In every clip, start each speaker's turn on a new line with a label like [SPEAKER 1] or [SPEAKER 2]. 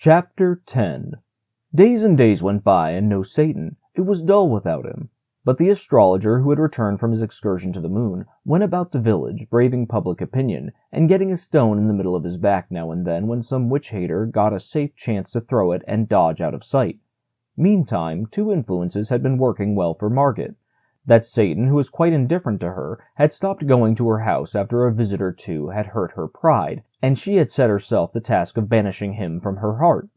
[SPEAKER 1] Chapter 10. Days and days went by, and no Satan. It was dull without him. But the astrologer, who had returned from his excursion to the moon, went about the village, braving public opinion, and getting a stone in the middle of his back now and then when some witch-hater got a safe chance to throw it and dodge out of sight. Meantime, two influences had been working well for Margaret. That Satan, who was quite indifferent to her, had stopped going to her house after a visit or two had hurt her pride, and she had set herself the task of banishing him from her heart.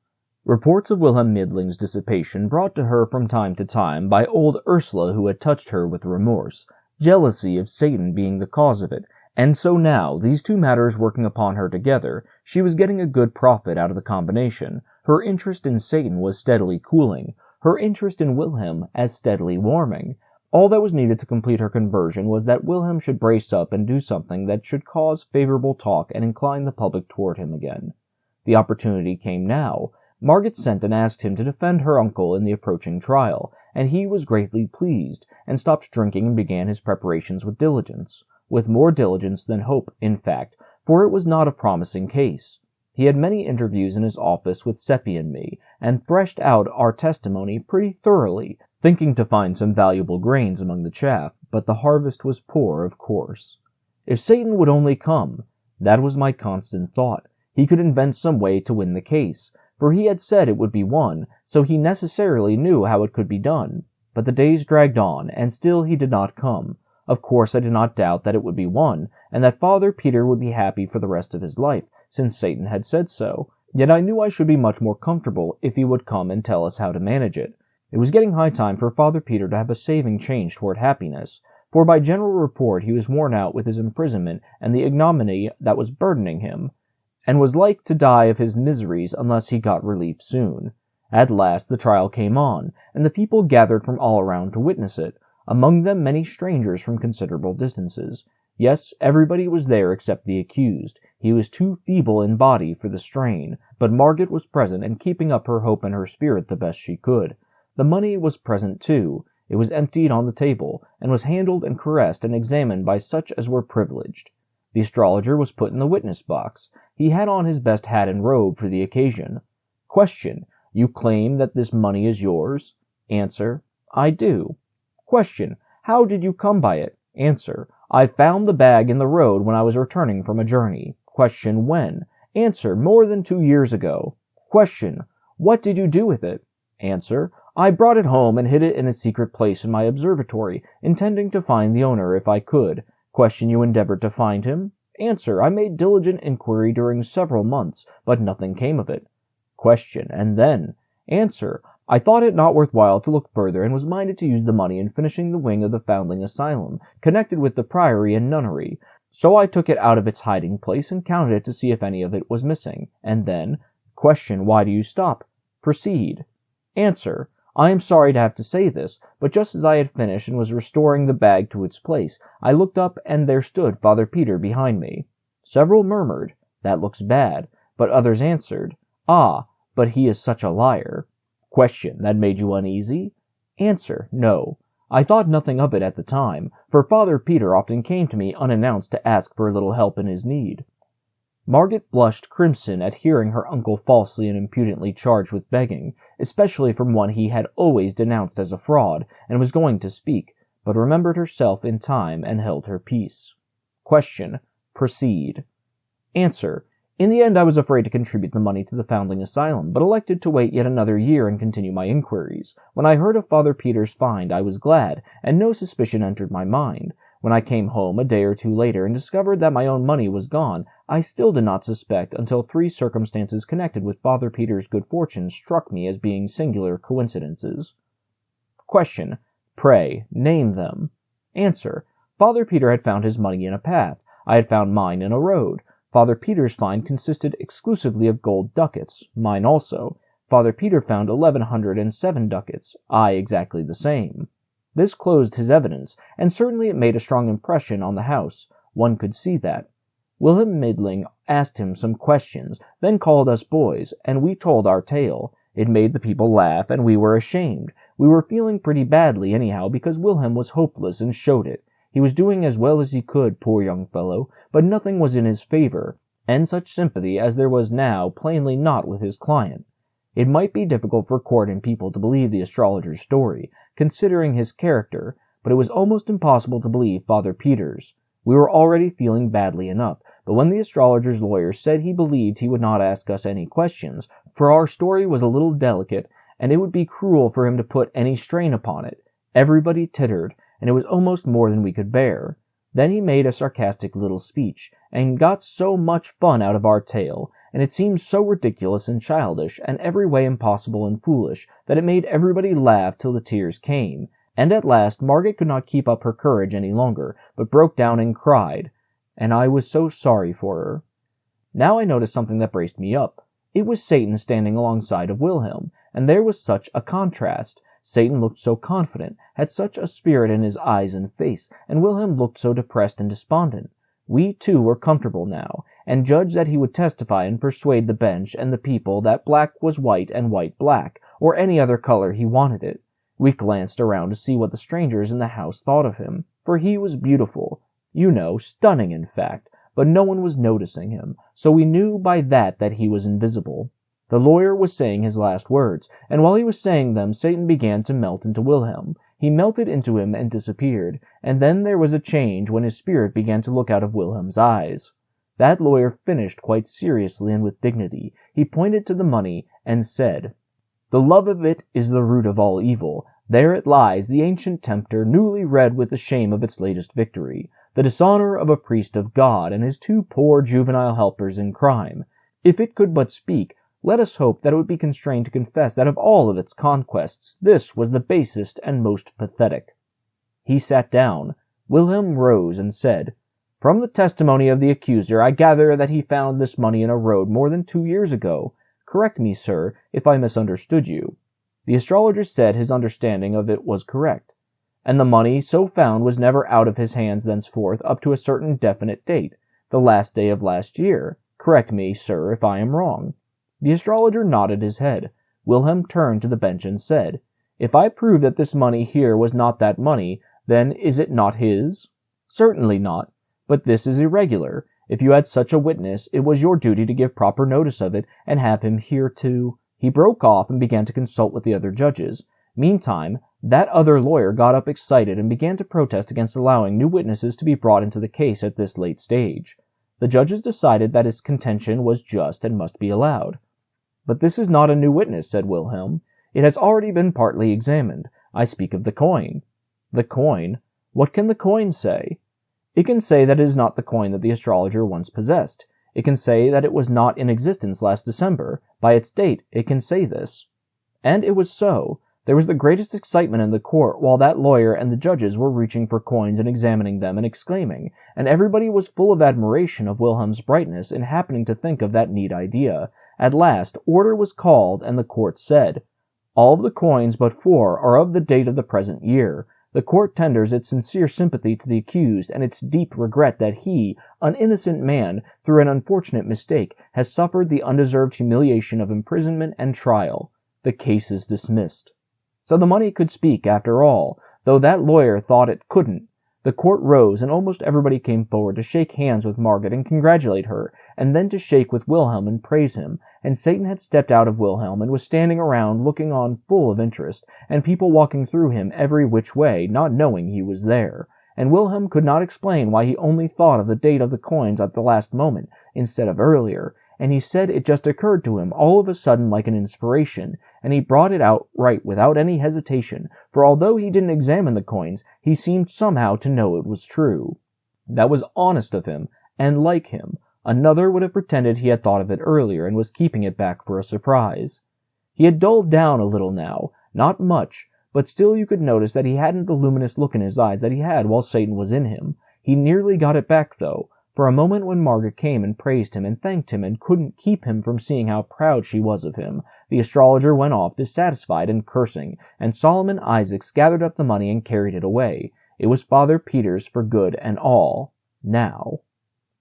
[SPEAKER 1] Reports of Wilhelm Midling's dissipation brought to her from time to time by old Ursula, who had touched her with remorse, jealousy of Satan being the cause of it, and so now, these two matters working upon her together, she was getting a good profit out of the combination. Her interest in Satan was steadily cooling, her interest in Wilhelm as steadily warming. All that was needed to complete her conversion was that Wilhelm should brace up and do something that should cause favorable talk and incline the public toward him again. The opportunity came now. Margaret sent and asked him to defend her uncle in the approaching trial, and he was greatly pleased, and stopped drinking and began his preparations with diligence. With more diligence than hope, in fact, for it was not a promising case. He had many interviews in his office with Seppi and me, and threshed out our testimony pretty thoroughly, thinking to find some valuable grains among the chaff, but the harvest was poor, of course. If Satan would only come, that was my constant thought. He could invent some way to win the case, for he had said it would be won, so he necessarily knew how it could be done. But the days dragged on, and still he did not come. Of course I did not doubt that it would be won, and that Father Peter would be happy for the rest of his life, since Satan had said so. Yet I knew I should be much more comfortable if he would come and tell us how to manage it. It was getting high time for Father Peter to have a saving change toward happiness, for by general report he was worn out with his imprisonment and the ignominy that was burdening him, and was like to die of his miseries unless he got relief soon. At last the trial came on, and the people gathered from all around to witness it, among them many strangers from considerable distances. Yes, everybody was there except the accused. He was too feeble in body for the strain, but Margaret was present and keeping up her hope and her spirit the best she could. The money was present too. It was emptied on the table, and was handled and caressed and examined by such as were privileged. The astrologer was put in the witness box. He had on his best hat and robe for the occasion. Question: You claim that this money is yours? Answer: I do. Question: How did you come by it? Answer: I found the bag in the road when I was returning from a journey. Question: When? Answer: More than 2 years ago. Question: What did you do with it? Answer: I brought it home and hid it in a secret place in my observatory, intending to find the owner if I could. Question: You endeavored to find him? Answer: I made diligent inquiry during several months, but nothing came of it. Question: And then? Answer: I thought it not worthwhile to look further and was minded to use the money in finishing the wing of the foundling asylum, connected with the priory and nunnery. So I took it out of its hiding place and counted it to see if any of it was missing. And then? Question: Why do you stop? Proceed. Answer: I am sorry to have to say this, but just as I had finished and was restoring the bag to its place, I looked up and there stood Father Peter behind me. Several murmured, "That looks bad," but others answered, "Ah, but he is such a liar." Question: That made you uneasy? Answer: No. I thought nothing of it at the time, for Father Peter often came to me unannounced to ask for a little help in his need. Margaret blushed crimson at hearing her uncle falsely and impudently charged with begging, especially from one he had always denounced as a fraud, and was going to speak, but remembered herself in time and held her peace. Question: Proceed. Answer: In the end I was afraid to contribute the money to the foundling asylum, but elected to wait yet another year and continue my inquiries. When I heard of Father Peter's find I was glad, and no suspicion entered my mind. When I came home a day or two later and discovered that my own money was gone, I still did not suspect until 3 circumstances connected with Father Peter's good fortune struck me as being singular coincidences. Question: Pray, name them. Answer: Father Peter had found his money in a path. I had found mine in a road. Father Peter's find consisted exclusively of gold ducats, mine also. Father Peter found 1,107 ducats, I exactly the same. This closed his evidence, and certainly it made a strong impression on the house. One could see that. Wilhelm Midling asked him some questions, then called us boys, and we told our tale. It made the people laugh, and we were ashamed. We were feeling pretty badly anyhow, because Wilhelm was hopeless and showed it. He was doing as well as he could, poor young fellow, but nothing was in his favor, and such sympathy as there was now plainly not with his client. It might be difficult for court and people to believe the astrologer's story, considering his character, but it was almost impossible to believe Father Peter's. We were already feeling badly enough, but when the astrologer's lawyer said he believed he would not ask us any questions, for our story was a little delicate, and it would be cruel for him to put any strain upon it, everybody tittered, and it was almost more than we could bear. Then he made a sarcastic little speech, and got so much fun out of our tale, and it seemed so ridiculous and childish, and every way impossible and foolish, that it made everybody laugh till the tears came, and at last Margaret could not keep up her courage any longer, but broke down and cried, and I was so sorry for her. Now I noticed something that braced me up. It was Satan standing alongside of Wilhelm, and there was such a contrast. Satan looked so confident, had such a spirit in his eyes and face, and Wilhelm looked so depressed and despondent. We, too, were comfortable now, and judged that he would testify and persuade the bench and the people that black was white and white black, or any other color he wanted it. We glanced around to see what the strangers in the house thought of him, for he was beautiful. You know, stunning in fact, but no one was noticing him, so we knew by that he was invisible. The lawyer was saying his last words, and while he was saying them, Satan began to melt into Wilhelm. He melted into him and disappeared, and then there was a change when his spirit began to look out of Wilhelm's eyes. That lawyer finished quite seriously and with dignity. He pointed to the money and said, "The love of it is the root of all evil. There it lies, the ancient tempter, newly red with the shame of its latest victory, the dishonor of a priest of God and his two poor juvenile helpers in crime. If it could but speak, let us hope that it would be constrained to confess that of all of its conquests, this was the basest and most pathetic." He sat down. Wilhelm rose and said, "From the testimony of the accuser, I gather that he found this money in a road more than 2 years ago. Correct me, sir, if I misunderstood you." The astrologer said his understanding of it was correct. "And the money so found was never out of his hands thenceforth up to a certain definite date, the last day of last year. Correct me, sir, if I am wrong." The astrologer nodded his head. Wilhelm turned to the bench and said, "If I prove that this money here was not that money, then is it not his?" "Certainly not. But this is irregular. If you had such a witness, it was your duty to give proper notice of it, and have him here to—" He broke off and began to consult with the other judges. Meantime, that other lawyer got up excited and began to protest against allowing new witnesses to be brought into the case at this late stage. The judges decided that his contention was just and must be allowed. "But this is not a new witness," said Wilhelm. "It has already been partly examined. I speak of the coin." "The coin? What can the coin say?" "It can say that it is not the coin that the astrologer once possessed. It can say that it was not in existence last December. By its date, it can say this." And it was so. There was the greatest excitement in the court while that lawyer and the judges were reaching for coins and examining them and exclaiming, and everybody was full of admiration of Wilhelm's brightness in happening to think of that neat idea. At last, order was called, and the court said, "All of the coins but 4 are of the date of the present year. The court tenders its sincere sympathy to the accused and its deep regret that he, an innocent man, through an unfortunate mistake, has suffered the undeserved humiliation of imprisonment and trial. The case is dismissed." So the money could speak after all, though that lawyer thought it couldn't. The court rose, and almost everybody came forward to shake hands with Margaret and congratulate her, and then to shake with Wilhelm and praise him, and Satan had stepped out of Wilhelm and was standing around looking on full of interest, and people walking through him every which way, not knowing he was there. And Wilhelm could not explain why he only thought of the date of the coins at the last moment, instead of earlier, and he said it just occurred to him all of a sudden like an inspiration, and he brought it out right without any hesitation, for although he didn't examine the coins, he seemed somehow to know it was true. That was honest of him, and like him. Another would have pretended he had thought of it earlier and was keeping it back for a surprise. He had dulled down a little now, not much, but still you could notice that he hadn't the luminous look in his eyes that he had while Satan was in him. He nearly got it back, though. For a moment when Margaret came and praised him and thanked him and couldn't keep him from seeing how proud she was of him, the astrologer went off dissatisfied and cursing, and Solomon Isaacs gathered up the money and carried it away. It was Father Peter's for good and all. Now.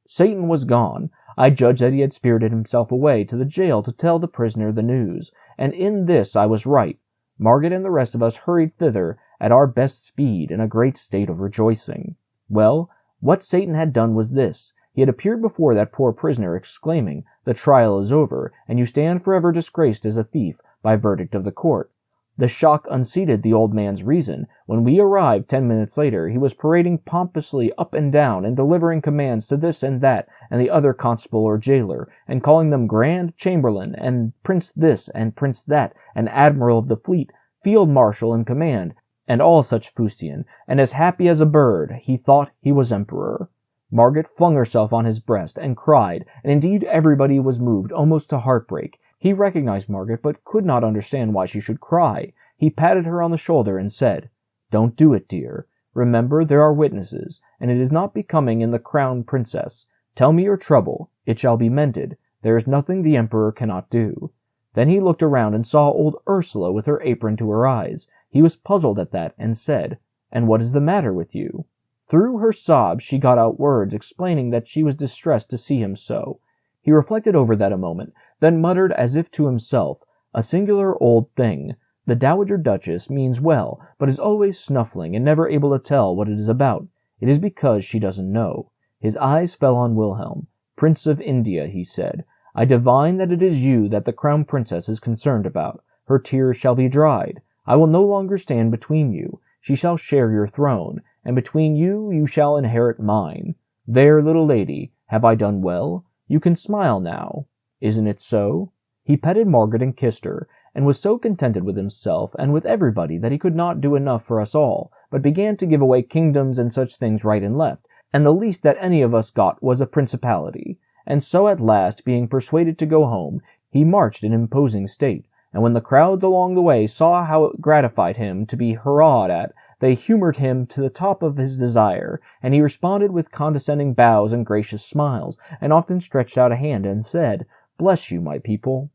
[SPEAKER 1] Satan was gone. I judged that he had spirited himself away to the jail to tell the prisoner the news, and in this I was right. Margaret and the rest of us hurried thither at our best speed in a great state of rejoicing. Well, what Satan had done was this. He had appeared before that poor prisoner, exclaiming, "The trial is over, and you stand forever disgraced as a thief by verdict of the court." The shock unseated the old man's reason. When we arrived 10 minutes later, he was parading pompously up and down and delivering commands to this and that and the other constable or jailer, and calling them Grand Chamberlain and Prince this and Prince that and Admiral of the Fleet, Field Marshal in command, and all such fustian, and as happy as a bird, he thought he was emperor. Margaret flung herself on his breast and cried, and indeed everybody was moved almost to heartbreak. He recognized Margaret, but could not understand why she should cry. He patted her on the shoulder and said, "Don't do it, dear. Remember, there are witnesses, and it is not becoming in the crown princess. Tell me your trouble. It shall be mended. There is nothing the emperor cannot do." Then he looked around and saw old Ursula with her apron to her eyes. He was puzzled at that, and said, "And what is the matter with you?" Through her sobs she got out words explaining that she was distressed to see him so. He reflected over that a moment, then muttered as if to himself, "A singular old thing. The Dowager Duchess means well, but is always snuffling and never able to tell what it is about. It is because she doesn't know." His eyes fell on Wilhelm. "Prince of India," he said, "I divine that it is you that the crown princess is concerned about. Her tears shall be dried. I will no longer stand between you. She shall share your throne, and between you shall inherit mine. There, little lady, have I done well? You can smile now. Isn't it so?" He petted Margaret and kissed her, and was so contented with himself and with everybody that he could not do enough for us all, but began to give away kingdoms and such things right and left, and the least that any of us got was a principality. And so at last, being persuaded to go home, he marched in imposing state, and when the crowds along the way saw how it gratified him to be hurrahed at, they humored him to the top of his desire, and he responded with condescending bows and gracious smiles, and often stretched out a hand and said, "Bless you, my people."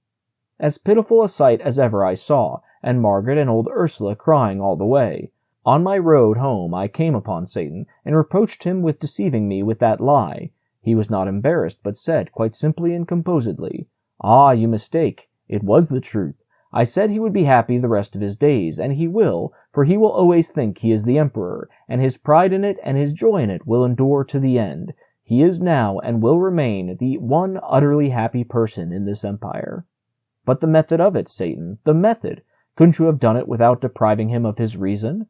[SPEAKER 1] As pitiful a sight as ever I saw, and Margaret and old Ursula crying all the way. On my road home I came upon Satan, and reproached him with deceiving me with that lie. He was not embarrassed, but said, quite simply and composedly, "Ah, you mistake. It was the truth. I said he would be happy the rest of his days, and he will, for he will always think he is the emperor, and his pride in it and his joy in it will endure to the end. He is now, and will remain, the one utterly happy person in this empire." "But the method of it, Satan, the method! Couldn't you have done it without depriving him of his reason?"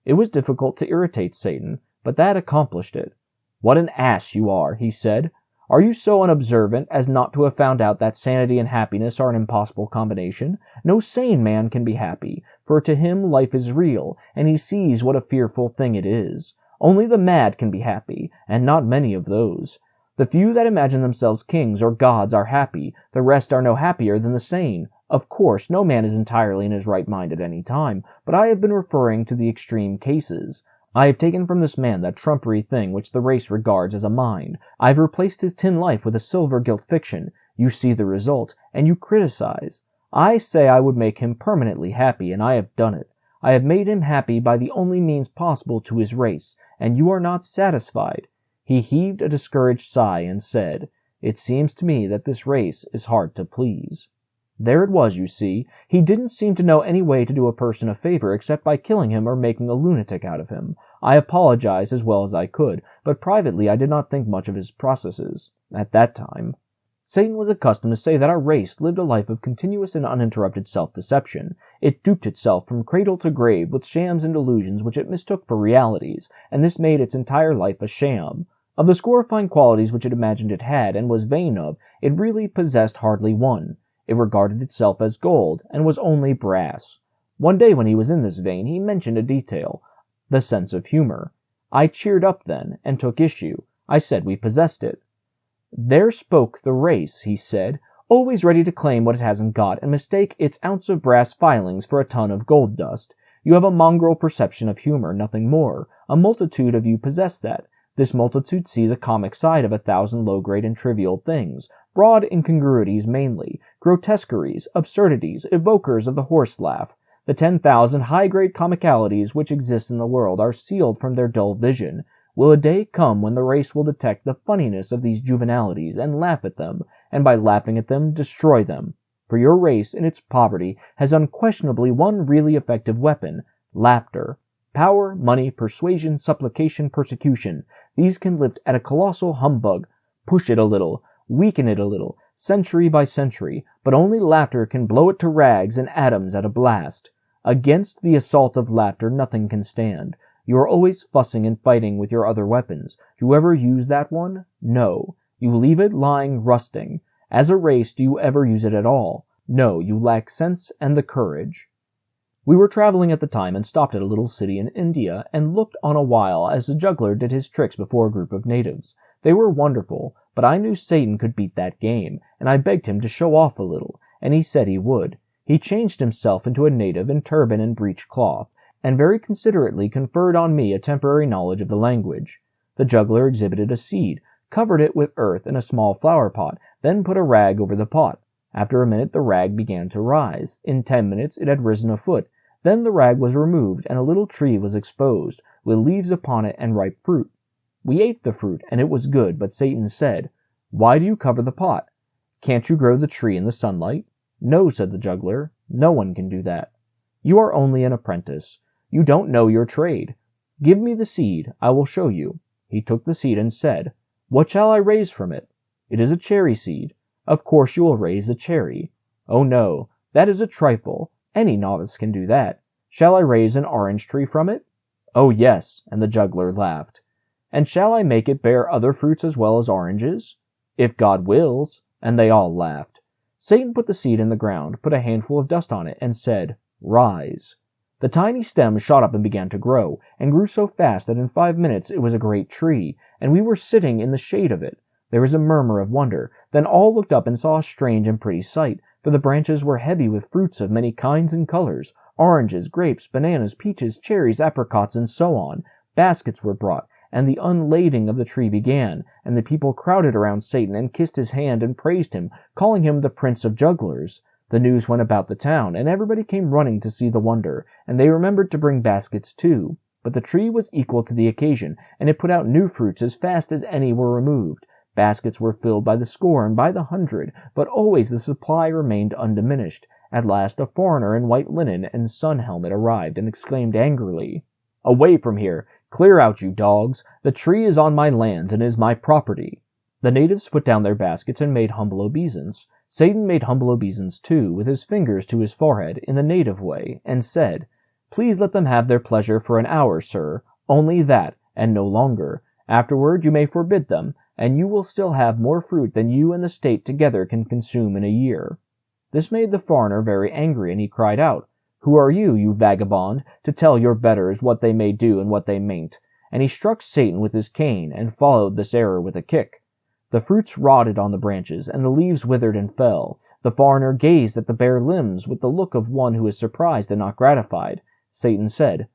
[SPEAKER 1] It was difficult to irritate Satan, but that accomplished it. "What an ass you are," he said. "Are you so unobservant as not to have found out that sanity and happiness are an impossible combination? No sane man can be happy, for to him life is real, and he sees what a fearful thing it is. Only the mad can be happy, and not many of those. The few that imagine themselves kings or gods are happy, the rest are no happier than the sane. Of course, no man is entirely in his right mind at any time, but I have been referring to the extreme cases. I have taken from this man that trumpery thing which the race regards as a mind. I have replaced his tin life with a silver-gilt fiction. You see the result, and you criticize. I say I would make him permanently happy, and I have done it. I have made him happy by the only means possible to his race, and you are not satisfied." He heaved a discouraged sigh and said, "It seems to me that this race is hard to please." There it was, you see. He didn't seem to know any way to do a person a favor except by killing him or making a lunatic out of him. I apologized as well as I could, but privately I did not think much of his processes at that time. Satan was accustomed to say that our race lived a life of continuous and uninterrupted self-deception. It duped itself from cradle to grave with shams and delusions which it mistook for realities, and this made its entire life a sham. Of the score of fine qualities which it imagined it had and was vain of, it really possessed hardly one. It regarded itself as gold, and was only brass. One day when he was in this vein, he mentioned a detail, the sense of humor. I cheered up then, and took issue. I said we possessed it. "There spoke the race," he said, "always ready to claim what it hasn't got, and mistake its ounce of brass filings for a ton of gold dust. You have a mongrel perception of humor, nothing more. A multitude of you possess that. This multitude see the comic side of 1,000 low-grade and trivial things, broad incongruities mainly, grotesqueries, absurdities, evokers of the horse laugh. The 10,000 high-grade comicalities which exist in the world are sealed from their dull vision. Will a day come when the race will detect the funniness of these juvenalities and laugh at them, and by laughing at them, destroy them? For your race, in its poverty, has unquestionably one really effective weapon, laughter. Power, money, persuasion, supplication, persecution. These can lift at a colossal humbug. Push it a little, weaken it a little, century by century, but only laughter can blow it to rags and atoms at a blast. Against the assault of laughter nothing can stand. You are always fussing and fighting with your other weapons. Do you ever use that one? No. You leave it lying rusting. As a race, do you ever use it at all? No, you lack sense and the courage. We were traveling at the time and stopped at a little city in India and looked on a while as the juggler did his tricks before a group of natives. They were wonderful, but I knew Satan could beat that game, and I begged him to show off a little, and he said he would. He changed himself into a native in turban and breech cloth, and very considerately conferred on me a temporary knowledge of the language. The juggler exhibited a seed, covered it with earth in a small flower pot, then put a rag over the pot. After a minute the rag began to rise. In 10 minutes it had risen a foot. Then the rag was removed, and a little tree was exposed, with leaves upon it and ripe fruit. We ate the fruit, and it was good, but Satan said, "Why do you cover the pot? Can't you grow the tree in the sunlight?" "No," said the juggler, "no one can do that. You are only an apprentice. You don't know your trade. Give me the seed, I will show you." He took the seed and said, "What shall I raise from it?" "It is a cherry seed." "Of course you will raise a cherry." "Oh no, that is a trifle. Any novice can do that. Shall I raise an orange tree from it?" "Oh yes," and the juggler laughed. "And shall I make it bear other fruits as well as oranges?" "If God wills," and they all laughed. Satan put the seed in the ground, put a handful of dust on it, and said, "Rise." The tiny stem shot up and began to grow, and grew so fast that in 5 minutes it was a great tree, and we were sitting in the shade of it. There was a murmur of wonder. Then all looked up and saw a strange and pretty sight, for the branches were heavy with fruits of many kinds and colors, oranges, grapes, bananas, peaches, cherries, apricots, and so on. Baskets were brought, and the unlading of the tree began, and the people crowded around Satan and kissed his hand and praised him, calling him the Prince of Jugglers. The news went about the town, and everybody came running to see the wonder, and they remembered to bring baskets too. But the tree was equal to the occasion, and it put out new fruits as fast as any were removed. Baskets were filled by the score and by the hundred, but always the supply remained undiminished. At last a foreigner in white linen and sun helmet arrived and exclaimed angrily, "Away from here! Clear out, you dogs! The tree is on my lands and is my property." The natives put down their baskets and made humble obeisance. Satan made humble obeisance too, with his fingers to his forehead in the native way, and said, "Please let them have their pleasure for an hour, sir. Only that, and no longer. Afterward you may forbid them, and you will still have more fruit than you and the state together can consume in a year." This made the foreigner very angry, and he cried out, "Who are you, you vagabond, to tell your betters what they may do and what they mayn't?" And he struck Satan with his cane, and followed this error with a kick. The fruits rotted on the branches, and the leaves withered and fell. The foreigner gazed at the bare limbs with the look of one who is surprised and not gratified. Satan said,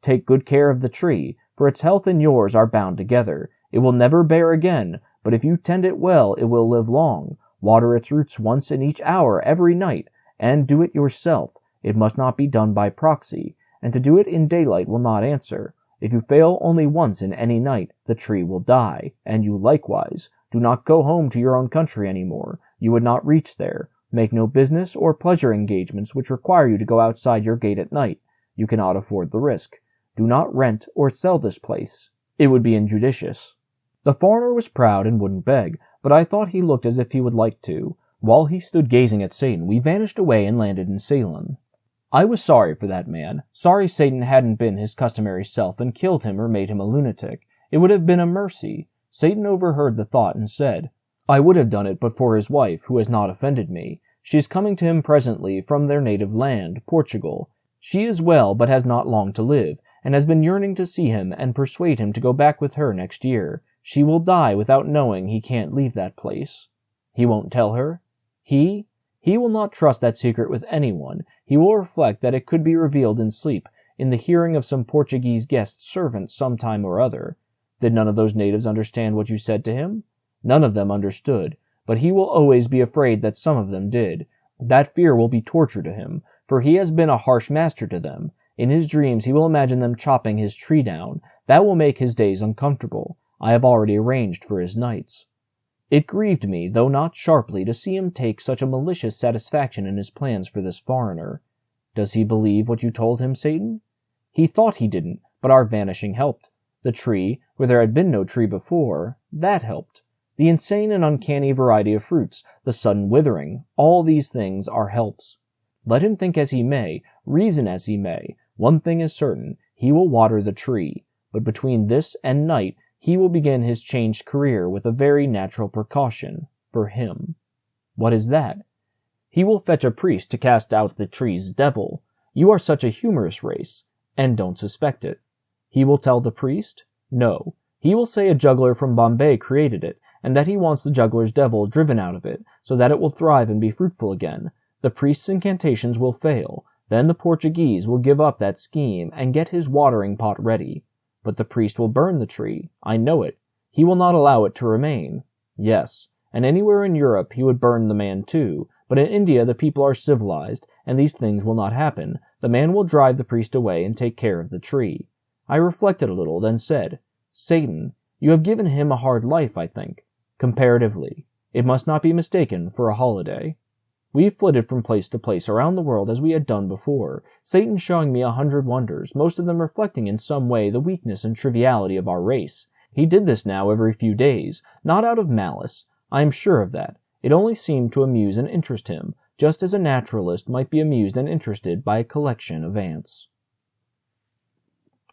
[SPEAKER 1] "Take good care of the tree, for its health and yours are bound together. It will never bear again, but if you tend it well, it will live long. Water its roots once in each hour every night, and do it yourself. It must not be done by proxy, and to do it in daylight will not answer. If you fail only once in any night, the tree will die, and you likewise. Do not go home to your own country any more. You would not reach there. Make no business or pleasure engagements which require you to go outside your gate at night. You cannot afford the risk. Do not rent or sell this place. It would be injudicious." The foreigner was proud and wouldn't beg, but I thought he looked as if he would like to. While he stood gazing at Satan, we vanished away and landed in Salem. I was sorry for that man, sorry Satan hadn't been his customary self and killed him or made him a lunatic. It would have been a mercy. Satan overheard the thought and said, "I would have done it but for his wife, who has not offended me. She is coming to him presently from their native land, Portugal. She is well, but has not long to live, and has been yearning to see him and persuade him to go back with her next year. She will die without knowing he can't leave that place." He won't tell her? He will not trust that secret with anyone. He will reflect that it could be revealed in sleep, in the hearing of some Portuguese guest servant some time or other. Did none of those natives understand what you said to him? None of them understood, but he will always be afraid that some of them did. That fear will be torture to him, for he has been a harsh master to them. In his dreams he will imagine them chopping his tree down. That will make his days uncomfortable. I have already arranged for his nights. It grieved me, though not sharply, to see him take such a malicious satisfaction in his plans for this foreigner. Does he believe what you told him, Satan? He thought he didn't, but our vanishing helped. The tree, where there had been no tree before, that helped. The insane and uncanny variety of fruits, the sudden withering, all these things are helps. Let him think as he may, reason as he may, one thing is certain, he will water the tree, but between this and night he will begin his changed career with a very natural precaution for him. What is that? He will fetch a priest to cast out the tree's devil. You are such a humorous race, and don't suspect it. He will tell the priest? No. He will say a juggler from Bombay created it, and that he wants the juggler's devil driven out of it, so that it will thrive and be fruitful again. The priest's incantations will fail. Then the Portuguese will give up that scheme and get his watering pot ready. But the priest will burn the tree. I know it. He will not allow it to remain. Yes, and anywhere in Europe he would burn the man too, but in India the people are civilized, and these things will not happen. The man will drive the priest away and take care of the tree. I reflected a little, then said, Satan, you have given him a hard life, I think. Comparatively. It must not be mistaken for a holiday. We flitted from place to place around the world as we had done before, Satan showing me 100 wonders, most of them reflecting in some way the weakness and triviality of our race. He did this now every few days, not out of malice. I am sure of that. It only seemed to amuse and interest him, just as a naturalist might be amused and interested by a collection of ants.